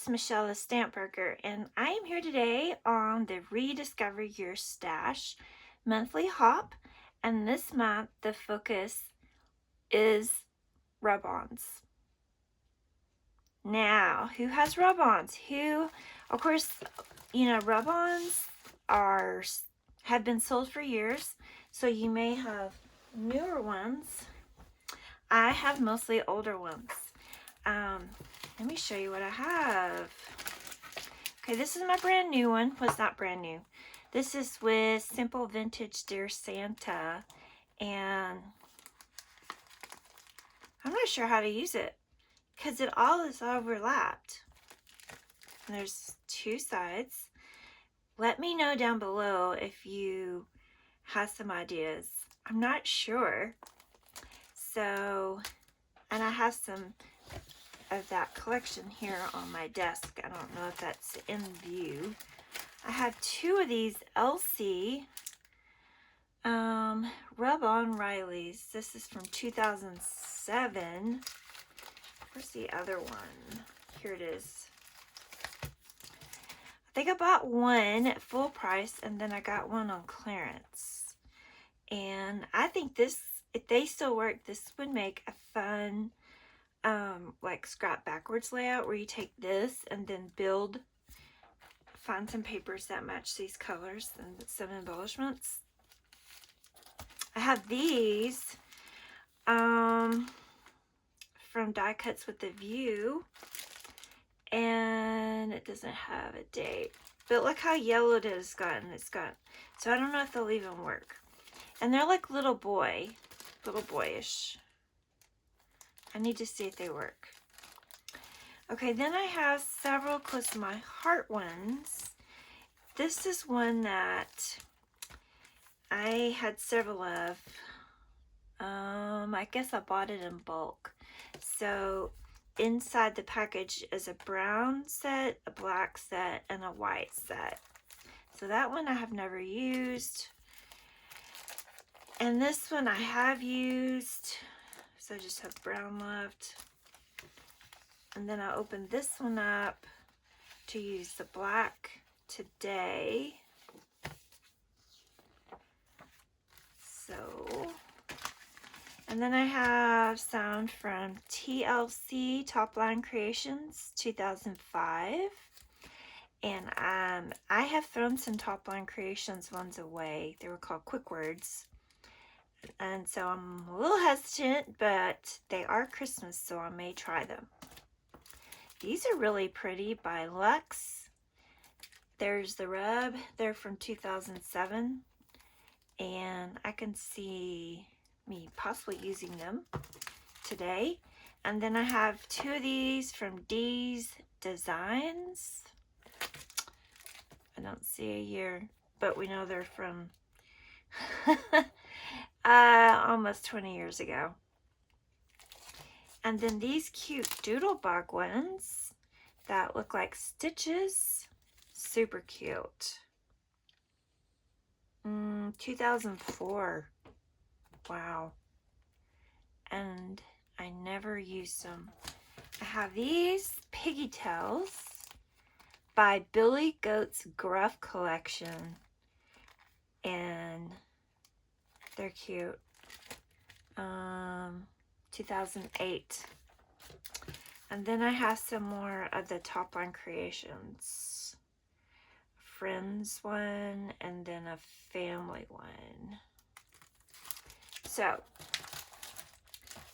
it's Michelle the Stamp Broker, and I am here today on the Rediscover Your Stash monthly hop, and this month the focus is Rub-Ons. Now, who has Rub-Ons? Of course, Rub-Ons have been sold for years, so you may have newer ones. I have mostly older ones. Let me show you what I have. Okay, this is my brand new one. Well, it's not brand new. This is with Simple Vintage Dear Santa, and I'm not sure how to use it because it all is overlapped. And there's two sides. Let me know down below if you have some ideas. I'm not sure. So, and I have some of that collection here on my desk. I don't know if that's in view. I have two of these LC Rub-On Rileys. This is from 2007. Where's the other one? Here it is. I think I bought one at full price and then I got one on clearance. And I think this, if they still work, this would make a fun like scrap backwards layout where you take this and then find some papers that match these colors and some embellishments. I have these from Die Cuts with the View, and it doesn't have a date, but look how yellow it has gotten. So I don't know if they'll even work. And they're like little boyish. I need to see if they work. Okay, then I have several close to my heart ones. This is one that I had several of. I guess I bought it in bulk. So inside the package is a brown set, a black set, and a white set. So that one I have never used. And this one I have used. So I just have brown left. And then I opened this one up to use the black today. So, and then I have some from TLC Top Line Creations 2005. And I have thrown some Top Line Creations ones away. They were called Quick Words. And so I'm a little hesitant, but they are Christmas, so I may try them. These are really pretty by Lux. There's the rub. They're from 2007. And I can see me possibly using them today. And then I have two of these from D's Designs. I don't see a year, but we know they're from almost 20 years ago. And then these cute Doodlebug ones that look like stitches. Super cute. 2004. Wow. And I never used them. I have these Piggy Tails by Billy Goat's Gruff Collection. And they're cute. 2008. And then I have some more of the Top Line Creations. Friends one, and then a family one. So,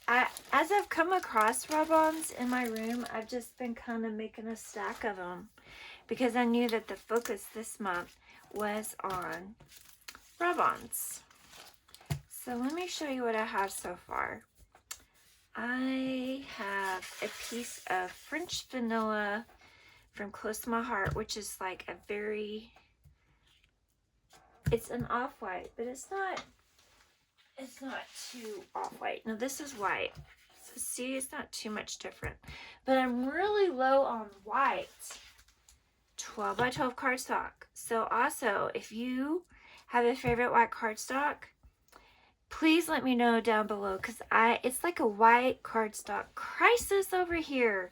as I've come across Rub-Ons in my room, I've just been kind of making a stack of them because I knew that the focus this month was on Rub-Ons. So let me show you what I have so far. I have a piece of French vanilla from Close to My Heart, which is like a very, it's an off-white, but it's not too off-white. Now this is white, so see, it's not too much different, but I'm really low on white 12 by 12 cardstock. So also, if you have a favorite white cardstock, please let me know down below, because it's like a white cardstock crisis over here.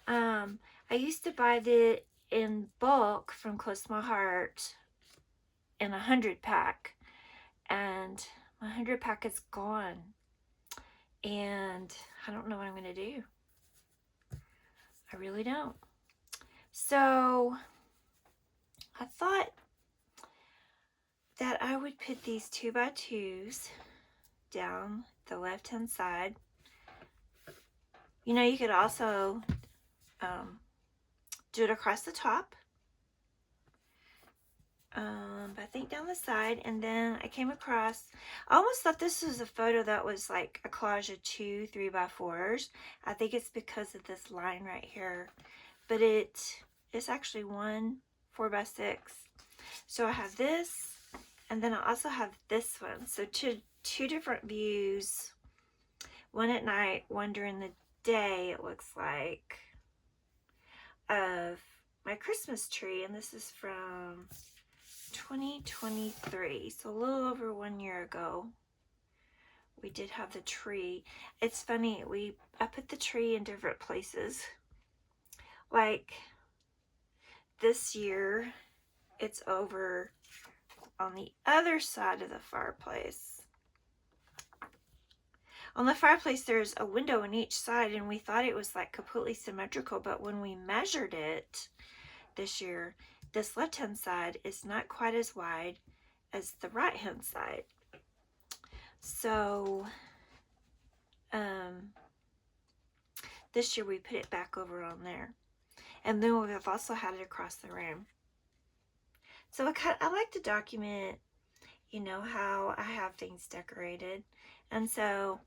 I I used to buy it in bulk from Close to My Heart in a 100-pack, and my 100-pack is gone, and I don't know what I'm going to do. I really don't. So I thought that I would put these 2x2s down the left hand side. You know, you could also do it across the top, but I think down the side. And then I came across, I almost thought this was a photo that was like a collage of 2 3x4s. I think it's because of this line right here, but it's actually 1 4x6. So I have this, and then I also have this one. So two different views, one at night, one during the day, it looks like, of my Christmas tree. And this is from 2023, so a little over 1 year ago we did have the tree. It's funny, I put the tree in different places. Like this year it's over on the other side of the fireplace. On the fireplace there's a window on each side, and we thought it was like completely symmetrical, but when we measured it this year, this left hand side is not quite as wide as the right hand side. So this year we put it back over on there, and then we've also had it across the room. So I like to document, you know, how I have things decorated. And so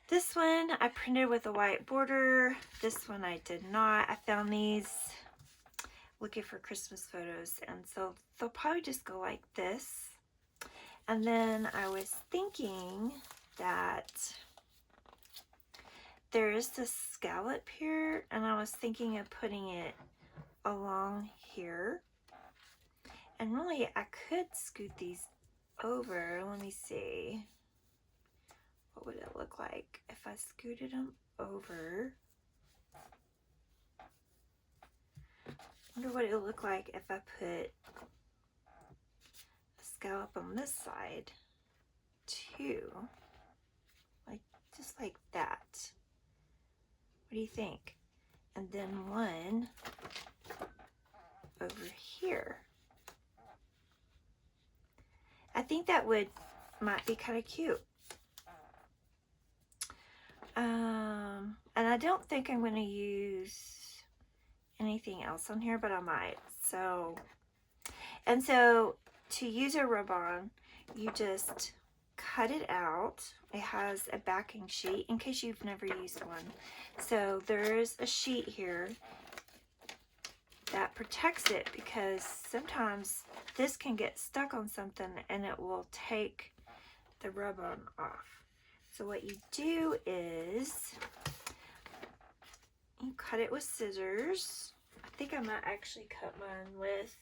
this one I printed with a white border. This one I did not. I found these looking for Christmas photos, and so they'll probably just go like this. And then I was thinking that there is this scallop here, and I was thinking of putting it along here. And really I could scoot these over. Let me see, what would it look like if I scooted them over? I wonder what it would look like if I put a scallop on this side too, like just like that. What do you think? And then one over here. I think that might be kind of cute. And I don't think I'm going to use anything else on here, but I might. So to use a Rub-On, you just cut it out. It has a backing sheet in case you've never used one. So there's a sheet here that protects it, because sometimes this can get stuck on something and it will take the Rub-On off. So what you do is you cut it with scissors. I think I might actually cut mine with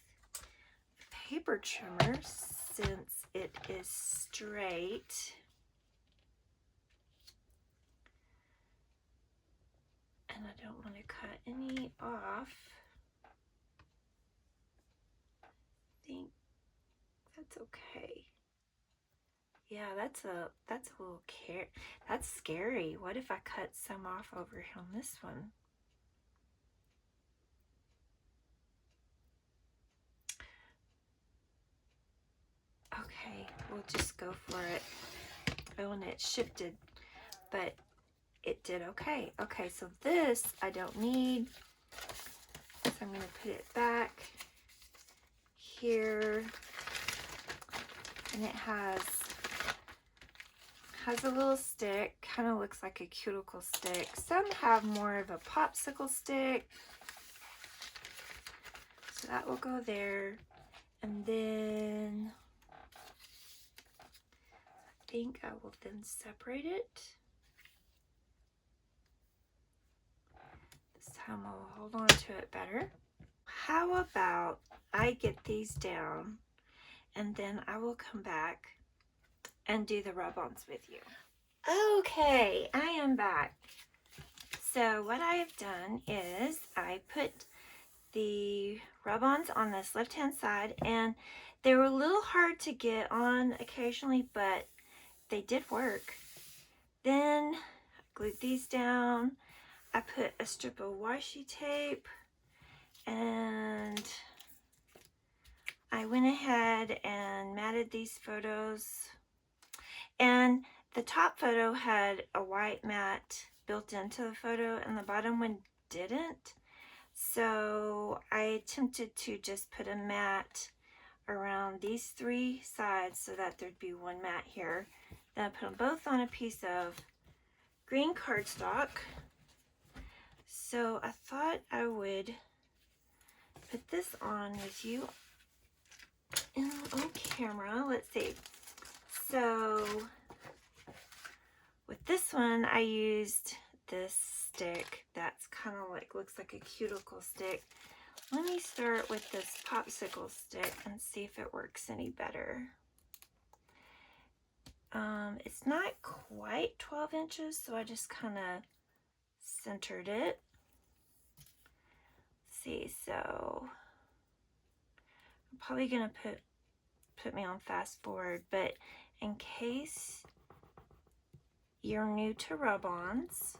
a paper trimmer since it is straight. And I don't want to cut any off. I think that's okay. Yeah, that's a little that's scary. What if I cut some off over here on this one? Okay, we'll just go for it. Oh, and it shifted, but it did okay. Okay, so this I don't need. So I'm going to put it back here. And it has a little stick, kind of looks like a cuticle stick. Some have more of a popsicle stick, so that will go there. And then I think I will then separate it. This time I'll hold on to it better. How about I get these down, and then I will come back and do the Rub-Ons with you. Okay, I am back. So what I have done is I put the rub-ons on this left-hand side, and they were a little hard to get on occasionally, but they did work. Then I glued these down. I put a strip of washi tape, and I went ahead and matted these photos. And the top photo had a white mat built into the photo, and the bottom one didn't. So I attempted to just put a mat around these three sides so that there'd be one mat here. Then I put them both on a piece of green cardstock. So I thought I would put this on with you on camera. Let's see. So with this one, I used this stick that's kind of like, looks like a cuticle stick. Let me start with this popsicle stick and see if it works any better. It's not quite 12 inches, so I just kind of centered it. Let's see, so I'm probably gonna put me on fast forward, but in case you're new to rub-ons,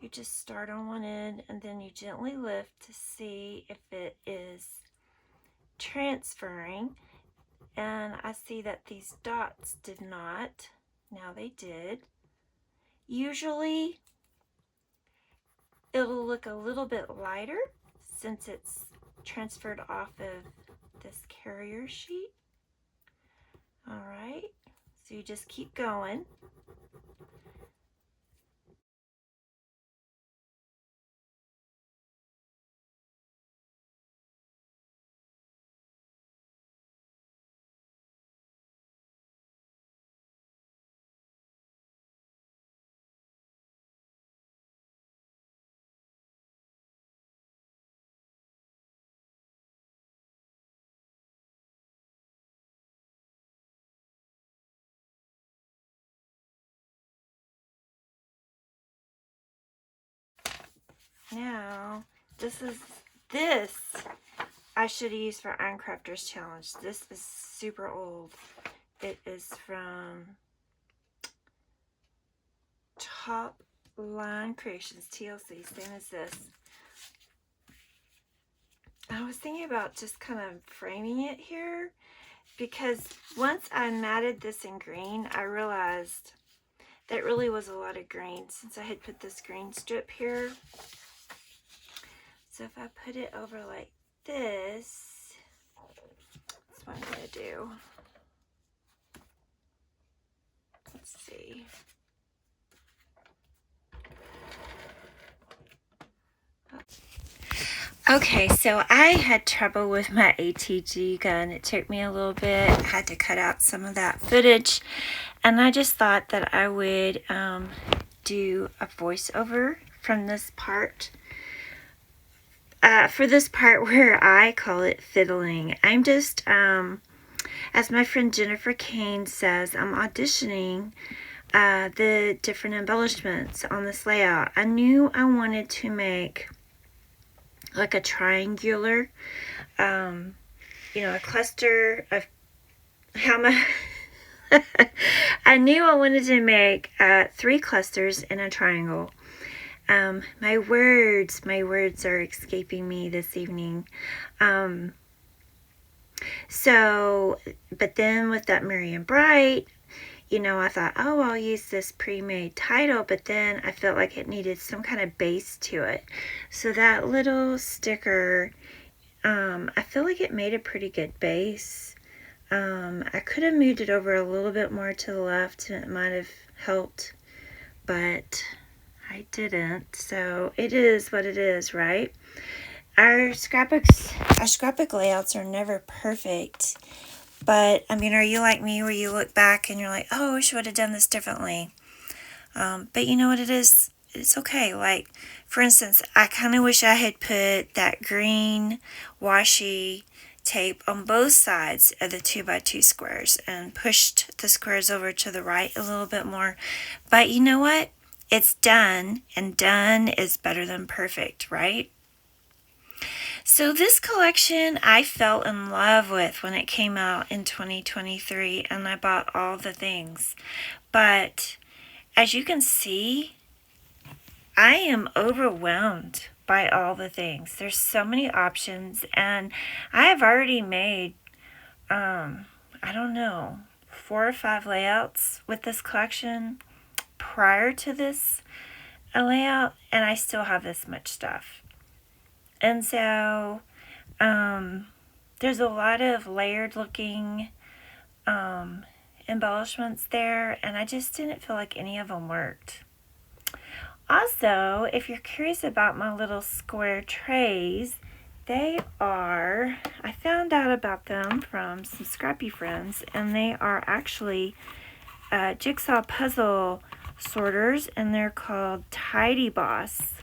you just start on one end and then you gently lift to see if it is transferring. And I see that these dots did not. Now they did. Usually it'll look a little bit lighter since it's transferred off of this carrier sheet. All right, so you just keep going. Now, this I should have used for Iron Crafters Challenge. This is super old. It is from Top Line Creations, TLC, same as this. I was thinking about just kind of framing it here, because once I matted this in green, I realized that really was a lot of green since I had put this green strip here. So if I put it over like this, that's what I'm going to do. Let's see. Okay, so I had trouble with my ATG gun. It took me a little bit. I had to cut out some of that footage. And I just thought that I would do a voiceover from this part. For this part where I call it fiddling. I'm just, as my friend Jennifer Kane says, I'm auditioning the different embellishments on this layout. I knew I wanted to make like a triangular, you know, a cluster of, I knew I wanted to make 3 clusters in a triangle. My words are escaping me this evening. So, but then with that Merry and Bright, you know, I thought, oh, I'll use this pre-made title, but then I felt like it needed some kind of base to it. So that little sticker, I feel like it made a pretty good base. I could have moved it over a little bit more to the left and it might have helped, but I didn't. So it is what it is, right? Our scrapbook layouts are never perfect. But, I mean, are you like me where you look back and you're like, oh, I wish I would have done this differently? But you know what it is? It's okay. Like, for instance, I kind of wish I had put that green washi tape on both sides of the 2x2 squares and pushed the squares over to the right a little bit more. But you know what? it's done, and done is better than perfect, right? So this collection I fell in love with when it came out in 2023, and I bought all the things. But as you can see, I am overwhelmed by all the things. There's so many options, and I have already made, I don't know, 4 or 5 layouts with this collection prior to this layout, and I still have this much stuff. And so, there's a lot of layered looking embellishments there, and I just didn't feel like any of them worked. Also, if you're curious about my little square trays, they are, I found out about them from some scrappy friends, and they are actually jigsaw puzzle sorters, and they're called Tidy Boss.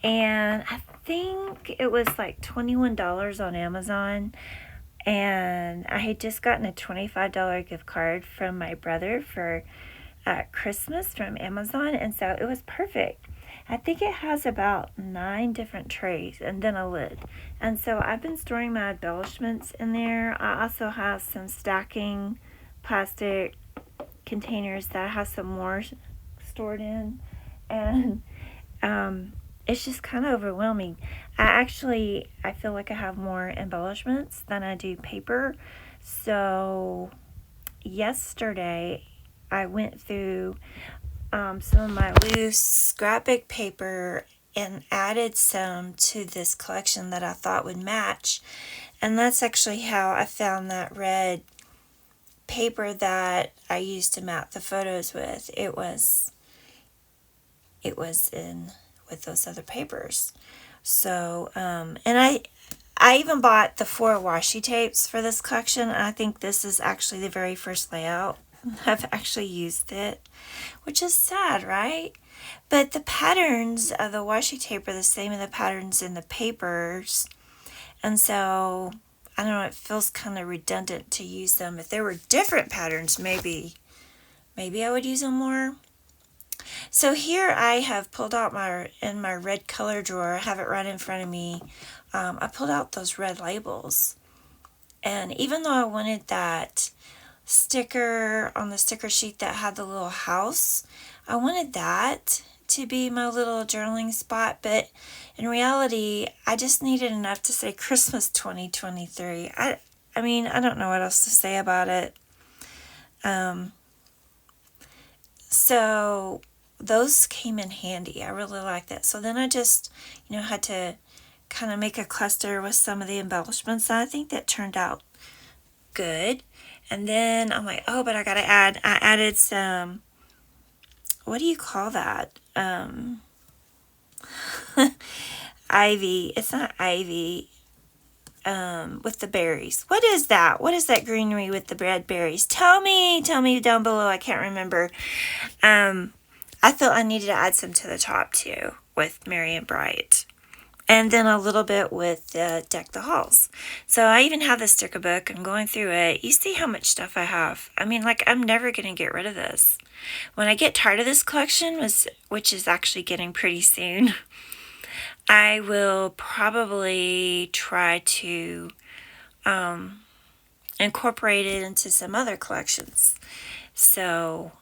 And I think it was like $21 on Amazon, and I had just gotten a $25 gift card from my brother for Christmas from Amazon, and so it was perfect. I think it has about 9 different trays and then a lid, and so I've been storing my embellishments in there. I also have some stacking plastic containers that I have some more stored in, and it's just kind of overwhelming. I feel like I have more embellishments than I do paper. So yesterday I went through some of my loose scrapbook paper and added some to this collection that I thought would match. And that's actually how I found that red paper that I used to map the photos with. It was in with those other papers. So, and I even bought the 4 washi tapes for this collection. And I think this is actually the very first layout I've actually used it, which is sad, right? But the patterns of the washi tape are the same as the patterns in the papers. And so, I don't know, it feels kind of redundant to use them. If there were different patterns, maybe I would use them more. So here I have pulled out in my red color drawer, I have it right in front of me, I pulled out those red labels. And even though I wanted that sticker on the sticker sheet that had the little house, I wanted that to be my little journaling spot, but in reality, I just needed enough to say Christmas 2023. I mean, I don't know what else to say about it. So those came in handy. I really like that. So then I just, had to kind of make a cluster with some of the embellishments. And I think that turned out good. And then I'm like, oh, but I added some, what do you call that? Ivy. It's not ivy. With the berries. What is that? What is that greenery with the red berries? Tell me down below. I can't remember. I felt I needed to add some to the top too with Merry and Bright. And then a little bit with Deck the Halls. So I even have the sticker book. I'm going through it. You see how much stuff I have. I mean, like, I'm never going to get rid of this. When I get tired of this collection, which is actually getting pretty soon, I will probably try to incorporate it into some other collections. So,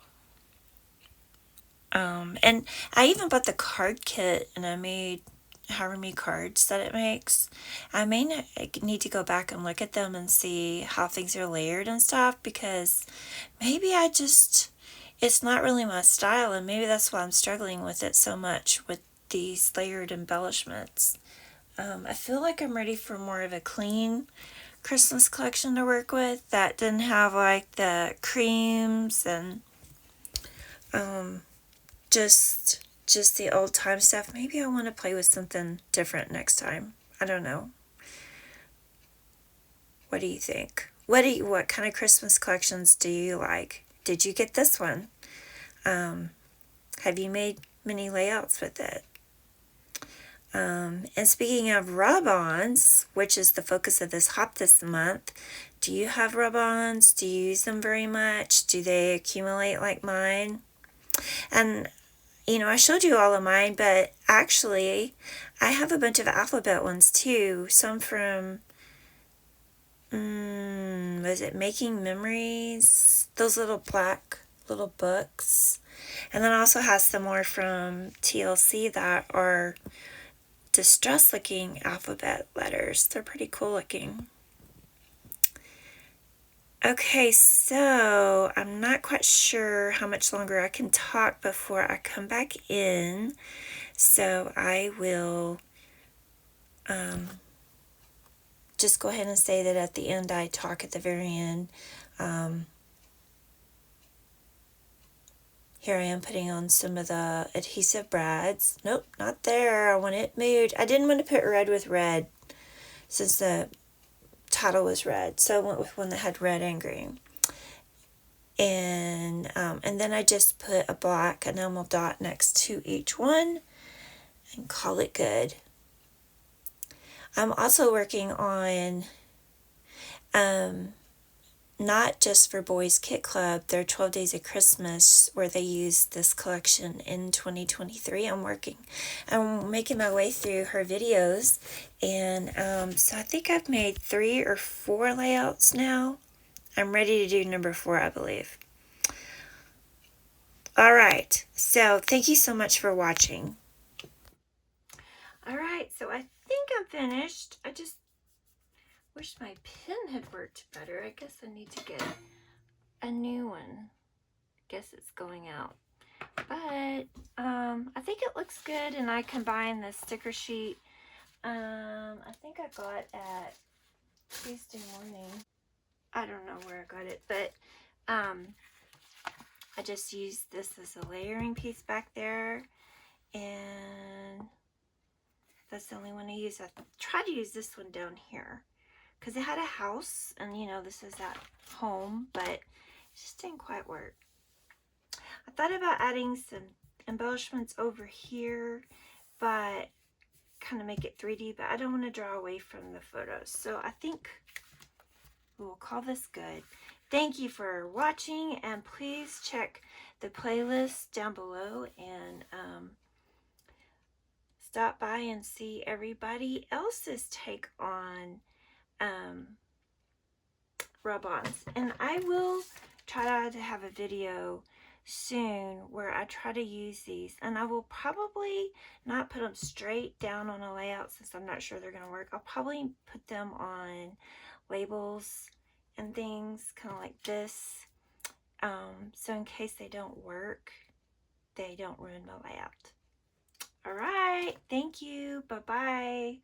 and I even bought the card kit, and I made however many cards that it makes. I may need to go back and look at them and see how things are layered and stuff, because maybe it's not really my style, and maybe that's why I'm struggling with it so much with these layered embellishments. I feel like I'm ready for more of a clean Christmas collection to work with that didn't have like the creams and just the old time stuff. Maybe I want to play with something different next time. I don't know. What do you think? What kind of Christmas collections do you like? Did you get this one? Have you made many layouts with it? And speaking of Rub-Ons, which is the focus of this hop this month, do you have Rub-Ons? Do you use them very much? Do they accumulate like mine? And, you know, I showed you all of mine, but actually, I have a bunch of alphabet ones too. Some from, was it Making Memories? Those little black little books. And then also has some more from TLC that are distress looking alphabet letters. They're pretty cool looking. Okay, so I'm not quite sure how much longer I can talk before I come back in. So I will just go ahead and say that at the end I talk at the very end. Here I am putting on some of the adhesive brads. Nope, not there. I want it moved. I didn't want to put red with red since the title was red, so I went with one that had red and green. And then I just put a black enamel dot next to each one and call it good. I'm also working on not just for Boys Kit Club, their 12 Days of Christmas, where they use this collection in 2023. I'm making my way through her videos, and so I think I've made 3 or 4 layouts now. I'm ready to do number 4, I believe. All right, so thank you so much for watching. All right, so I think I'm finished. I just wish my pen had worked better. I guess I need to get a new one. Guess it's going out. But I think it looks good, and I combined the sticker sheet. I think I got at Tuesday morning. I don't know where I got it, but I just used this as a layering piece back there, and that's the only one I use. I tried to use this one down here because it had a house, and you know, this is at home, but it just didn't quite work. I thought about adding some embellishments over here, but kind of make it 3D, but I don't want to draw away from the photos. So I think we'll call this good. Thank you for watching, and please check the playlist down below and stop by and see everybody else's take on Rub-Ons. And I will try to have a video soon where I try to use these, and I will probably not put them straight down on a layout since I'm not sure they're going to work. I'll probably put them on labels and things kind of like this, so in case they don't work, they don't ruin my layout. All right, thank you, bye-bye.